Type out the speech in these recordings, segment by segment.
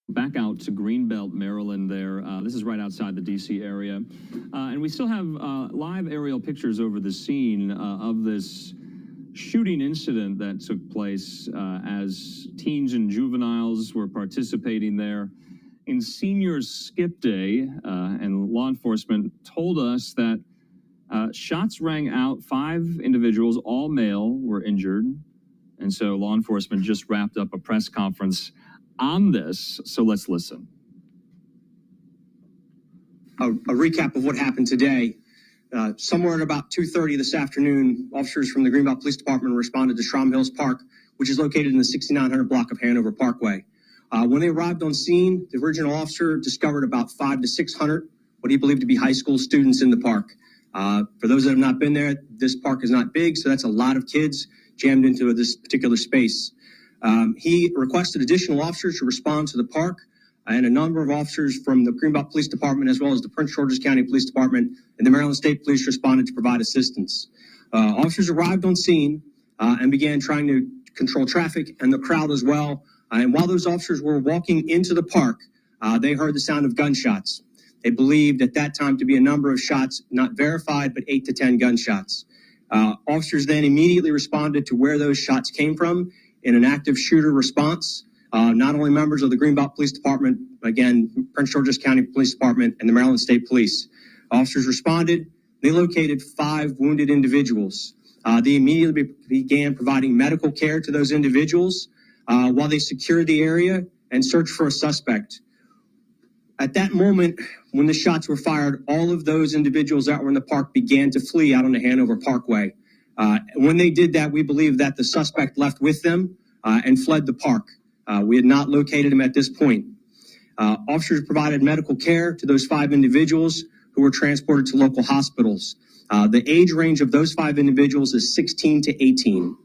Back out to Greenbelt, Maryland there. This is right outside the D.C. area. And we still have live aerial pictures over the scene of this shooting incident that took place as teens and juveniles were participating there in Senior Skip Day. And law enforcement told us that shots rang out. 5 individuals, all male, were injured. And so law enforcement just wrapped up a press conference on this, so let's listen. A recap of what happened today. Somewhere at about 2:30 this afternoon, officers from the Greenbelt Police Department responded to Shrum Hills Park, which is located in the 6900 block of Hanover Parkway. When they arrived on scene, the original officer discovered about 500 to 600 what he believed to be high school students in the park. For those that have not been there, this park is not big, so that's a lot of kids jammed into this particular space. He requested additional officers to respond to the park, and a number of officers from the Greenbelt Police Department, as well as the Prince George's County Police Department and the Maryland State Police responded to provide assistance. Officers arrived on scene and began trying to control traffic and the crowd as well. And while those officers were walking into the park, they heard the sound of gunshots. They believed at that time to be a number of shots, not verified, but 8 to 10 gunshots. Officers then immediately responded to where those shots came from in an active shooter response. Not only members of the Greenbelt Police Department, again, Prince George's County Police Department and the Maryland State Police. Officers responded. They located 5 wounded individuals. They immediately began providing medical care to those individuals while they secured the area and searched for a suspect. At that moment, when the shots were fired, all of those individuals that were in the park began to flee out on the Hanover Parkway. When they did that, we believe that the suspect left with them and fled the park. We had not located him at this point. Officers provided medical care to those 5 individuals who were transported to local hospitals. The age range of those 5 individuals is 16 to 18.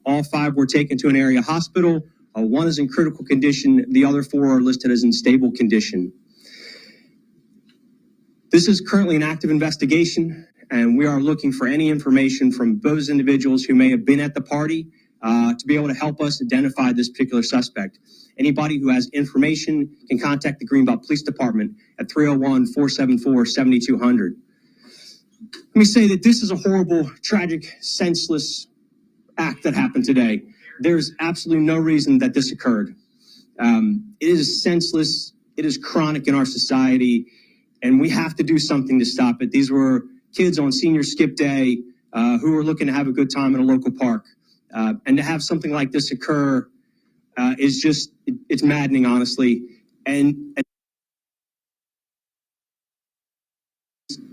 All 5 were taken to an area hospital. 1 is in critical condition. The other 4 are listed as in stable condition. This is currently an active investigation, and we are looking for any information from those individuals who may have been at the party to be able to help us identify this particular suspect. Anybody who has information can contact the Greenbelt Police Department at 301-474-7200. Let me say that this is a horrible, tragic, senseless act that happened today. There's absolutely no reason that this occurred. It is senseless. It is chronic in our society, and we have to do something to stop it. These were kids on Senior Skip Day who were looking to have a good time in a local park. And to have something like this occur is just, it's maddening, honestly. And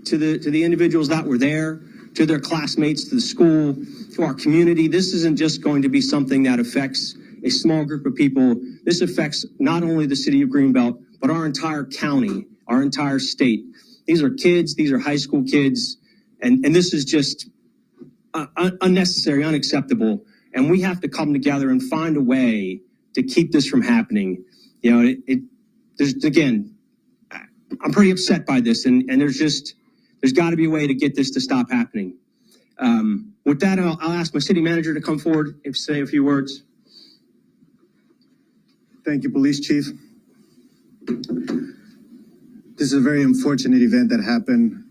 to the individuals that were there, to their classmates, to the school, to our community, this isn't just going to be something that affects a small group of people. This affects not only the city of Greenbelt, but our entire county, our entire state. These are kids, these are high school kids, and this is just unnecessary, unacceptable. And we have to come together and find a way to keep this from happening. You know, there's, again, I'm pretty upset by this, and there's got to be a way to get this to stop happening. With that, I'll ask my city manager to come forward and say a few words. Thank you, Police Chief. This is a very unfortunate event that happened.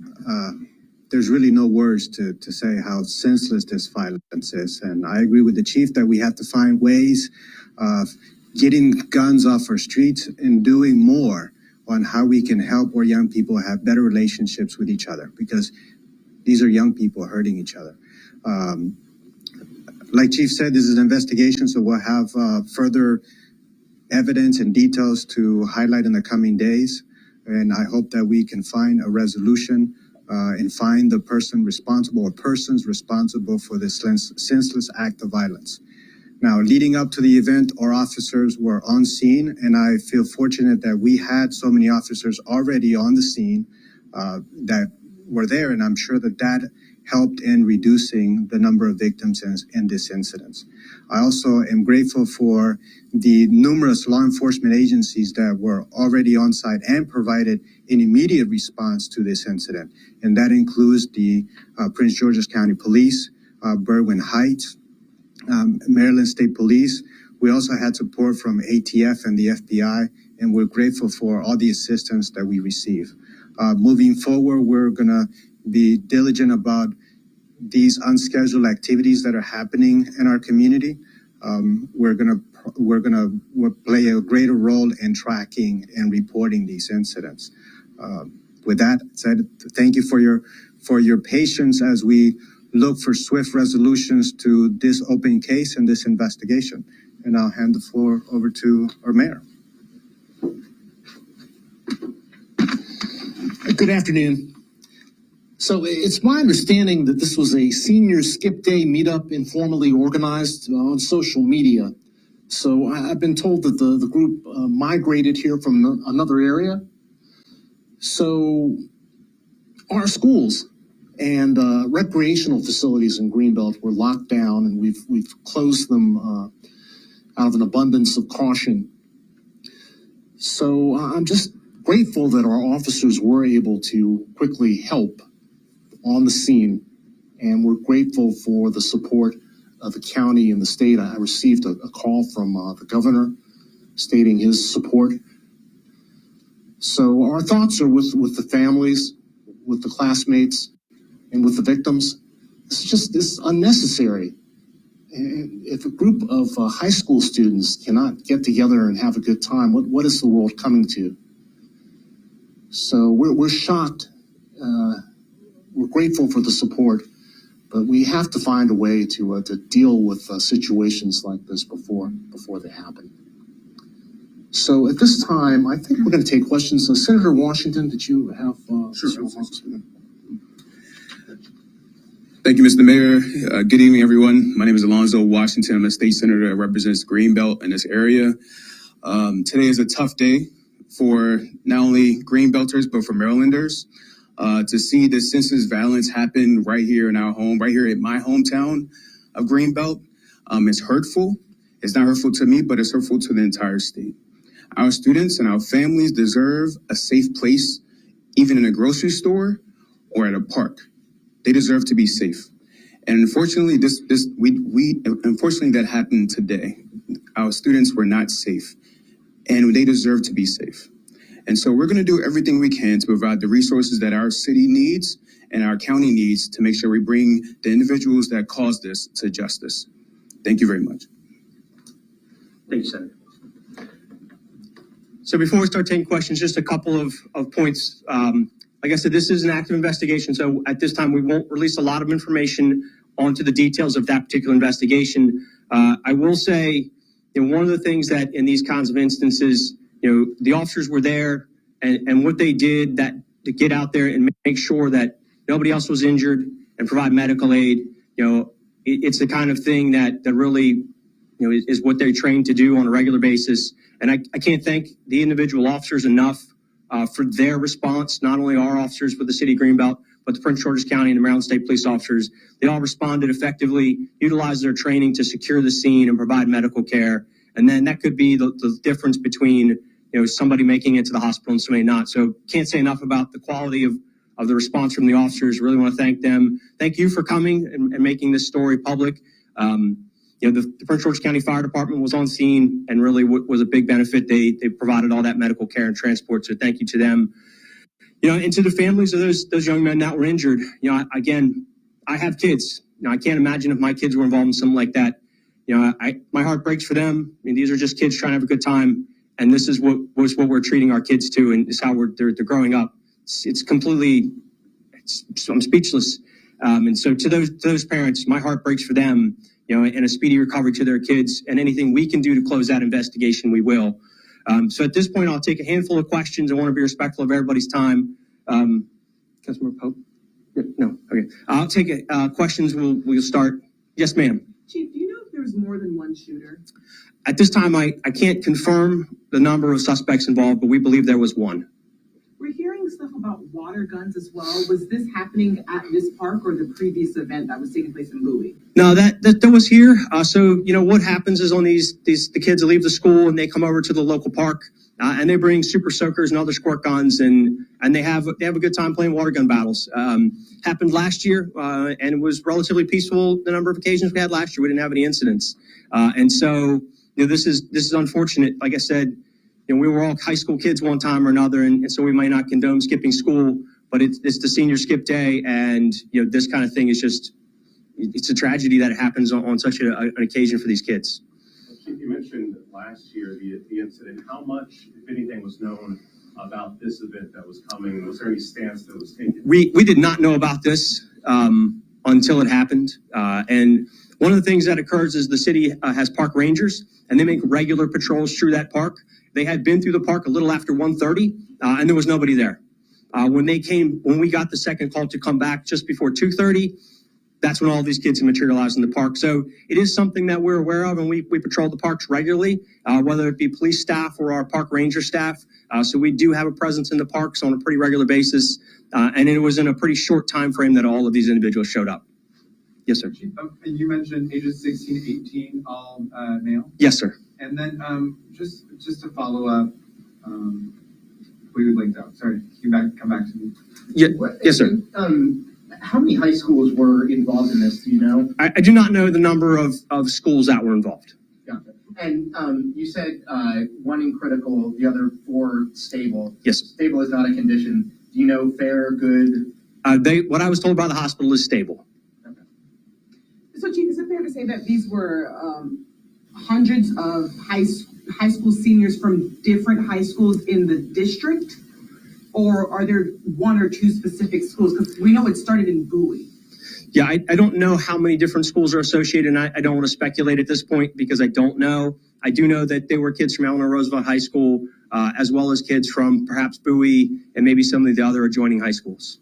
There's really no words to say how senseless this violence is. And I agree with the chief that we have to find ways of getting guns off our streets and doing more on how we can help our young people have better relationships with each other, because these are young people hurting each other. Like Chief said, this is an investigation, so we'll have further evidence and details to highlight in the coming days. And I hope that we can find a resolution and find the person responsible or persons responsible for this senseless act of violence. Now, leading up to the event, our officers were on scene, and I feel fortunate that we had so many officers already on the scene that were there, and I'm sure that that helped in reducing the number of victims in this incident. I also am grateful for the numerous law enforcement agencies that were already on site and provided an immediate response to this incident. And that includes the Prince George's County Police, Berwyn Heights, Maryland State Police, We also had support from ATF and the FBI, and we're grateful for all the assistance that we receive. Moving forward, we're going to be diligent about these unscheduled activities that are happening in our community. We're going to play a greater role in tracking and reporting these incidents. With that said, thank you for your patience as we look for swift resolutions to this open case and this investigation. And I'll hand the floor over to our mayor. Good afternoon. So it's my understanding that this was a senior skip day meetup informally organized on social media. So I've been told that the group migrated here from another area. So our schools and recreational facilities in Greenbelt were locked down, and we've closed them out of an abundance of caution. So I'm just grateful that our officers were able to quickly help on the scene, and we're grateful for the support of the county and the state. I received a call from the governor stating his support. So our thoughts are with the families, with the classmates, and with the victims. This is unnecessary. If a group of high school students cannot get together and have a good time, what is the world coming to? So we're shocked. We're grateful for the support, but we have to find a way to deal with situations like this before they happen. So at this time, I think we're going to take questions. Senator Washington, did you have? Sure. Thank you, Mr. Mayor. Good evening, everyone. My name is Alonzo Washington. I'm a state senator that represents Greenbelt in this area. Today is a tough day for not only Greenbelters, but for Marylanders. To see the senseless violence happen right here in our home, right here in my hometown of Greenbelt, it's hurtful. It's not hurtful to me, but it's hurtful to the entire state. Our students and our families deserve a safe place, even in a grocery store or at a park. They deserve to be safe. And unfortunately, unfortunately that happened today. Our students were not safe, and they deserve to be safe. And so we're going to do everything we can to provide the resources that our city needs and our county needs to make sure we bring the individuals that caused this to justice. Thank you very much. Thank you, Senator. So before we start taking questions, just a couple of points. Like I said, this is an active investigation, so at this time we won't release a lot of information onto the details of that particular investigation. I will say, one of the things that in these kinds of instances, the officers were there, and what they did to get out there and make sure that nobody else was injured and provide medical aid. It's the kind of thing that really, is what they're trained to do on a regular basis. And I can't thank the individual officers enough for their response, not only our officers for the city of Greenbelt, but the Prince George's County and the Maryland State Police officers. They all responded effectively, utilized their training to secure the scene and provide medical care. And then that could be the difference between somebody making it to the hospital and somebody not. So can't say enough about the quality of the response from the officers. Really want to thank them. Thank you for coming and making this story public. The Prince George's County Fire Department was on scene and really was a big benefit. They provided all that medical care and transport. So thank you to them. And to the families of those young men that were injured. Again, I have kids. I can't imagine if my kids were involved in something like that. My heart breaks for them. These are just kids trying to have a good time, and this is what we're treating our kids to, and it's how they're growing up. It's completely. I'm speechless. And so to those parents, my heart breaks for them. And a speedy recovery to their kids, and anything we can do to close that investigation, we will. So at this point, I'll take a handful of questions. I want to be respectful of everybody's time. Councilmember Pope? No, okay. I'll take questions. We'll start. Yes, ma'am. Chief, do you know if there's more than one shooter? At this time, I can't confirm the number of suspects involved, but we believe there was one. We're hearing stuff about water guns as well. Was this happening at this park or the previous event that was taking place in Bowie? No, that was here. So what happens is on the kids leave the school and they come over to the local park and they bring super soakers and other squirt guns and they have a good time playing water gun battles. Happened last year and it was relatively peaceful. The number of occasions we had last year, we didn't have any incidents. And so this is unfortunate. Like I said, we were all high school kids one time or another, and so we might not condone skipping school, but it's the senior skip day, and this kind of thing is just, it's a tragedy that it happens on such an occasion for these kids. Chief, you mentioned last year the incident. How much, if anything, was known about this event that was coming? Was there any stance that was taken? We did not know about this until it happened. And one of the things that occurs is the city has park rangers, and they make regular patrols through that park. They had been through the park a little after 1:30, and there was nobody there. When we got the second call to come back just before 2:30, that's when all these kids had materialized in the park. So it is something that we're aware of, and we patrol the parks regularly, whether it be police staff or our park ranger staff. So we do have a presence in the parks on a pretty regular basis, and it was in a pretty short time frame that all of these individuals showed up. Yes, sir. You mentioned ages 16 to 18, all male? Yes, sir. And then just to follow up, we blinked out. Sorry, come back to me. Yeah, yes, sir. How many high schools were involved in this? Do you know? I do not know the number of schools that were involved. Gotcha. And you said one in critical, the other 4 stable. Yes. Stable is not a condition. Do you know fair, good? What I was told by the hospital is stable. Okay. So, Chief, is it fair to say that these were hundreds of high school seniors from different high schools in the district? Or are there 1 or 2 specific schools? Because we know it started in Bowie. Yeah, I don't know how many different schools are associated, and I don't want to speculate at this point because I don't know. I do know that there were kids from Eleanor Roosevelt High School, as well as kids from perhaps Bowie and maybe some of the other adjoining high schools.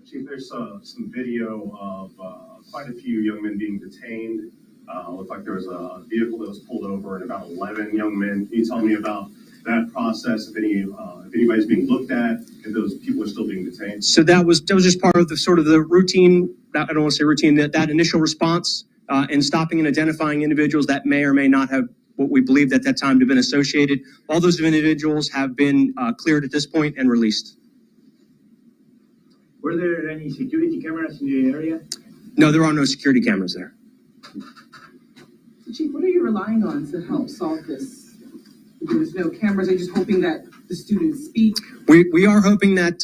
Chief, there's some video of quite a few young men being detained. Looked like there was a vehicle that was pulled over and about 11 young men. Can you tell me about that process, if anybody's being looked at, if those people are still being detained? So that was just part of the sort of the routine, I don't want to say routine, that initial response in stopping and identifying individuals that may or may not have what we believed at that time to have been associated. All those individuals have been cleared at this point and released. Were there any security cameras in the area? No, there are no security cameras there. So, Chief, what are you relying on to help solve this? There's no cameras. Are you just hoping that the students speak? We are hoping that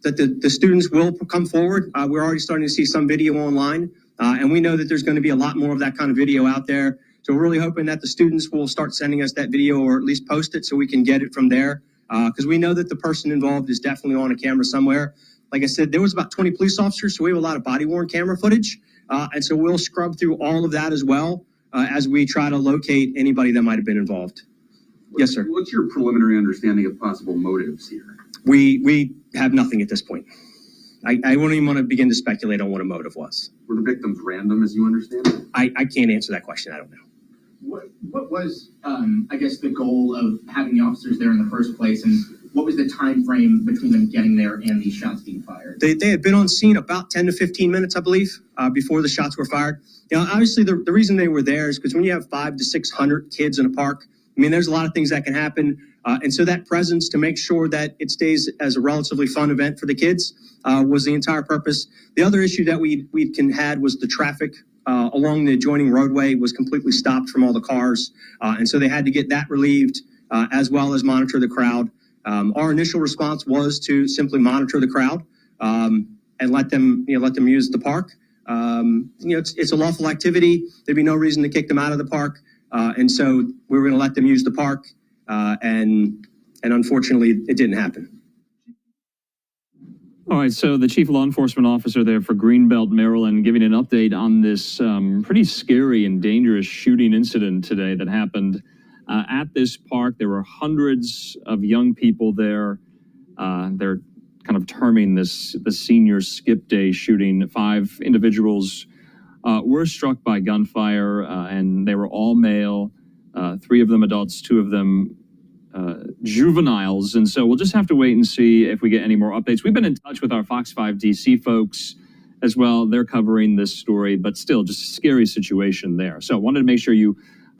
the students will come forward. We're already starting to see some video online, and we know that there's going to be a lot more of that kind of video out there. So we're really hoping that the students will start sending us that video, or at least post it so we can get it from there, because we know that the person involved is definitely on a camera somewhere. Like I said, there was about 20 police officers, so we have a lot of body-worn camera footage, and so we'll scrub through all of that as well as we try to locate anybody that might have been involved. Yes, sir. What's your preliminary understanding of possible motives here? We have nothing at this point. I wouldn't even want to begin to speculate on what a motive was. Were the victims random, as you understand it? I can't answer that question. I don't know. What was, I guess, the goal of having the officers there in the first place, and what was the time frame between them getting there and these shots being fired? They had been on scene about 10 to 15 minutes, I believe, before the shots were fired. Obviously, the reason they were there is because when you have 500 to 600 kids in a park, I mean, there's a lot of things that can happen. And so that presence to make sure that it stays as a relatively fun event for the kids was the entire purpose. The other issue that we had was the traffic along the adjoining roadway was completely stopped from all the cars. And so they had to get that relieved as well as monitor the crowd. Our initial response was to simply monitor the crowd and let them use the park. It's a lawful activity. There'd be no reason to kick them out of the park. And so we were going to let them use the park, and unfortunately, it didn't happen. All right, so the chief law enforcement officer there for Greenbelt, Maryland, giving an update on this pretty scary and dangerous shooting incident today that happened at this park. There were hundreds of young people there. They're kind of terming this the senior skip day shooting. 5 individuals were struck by gunfire, and they were all male, 3 of them adults, 2 of them juveniles. And so we'll just have to wait and see if we get any more updates. We've been in touch with our Fox 5 DC folks as well. They're covering this story, but still just a scary situation there. So I wanted to make sure you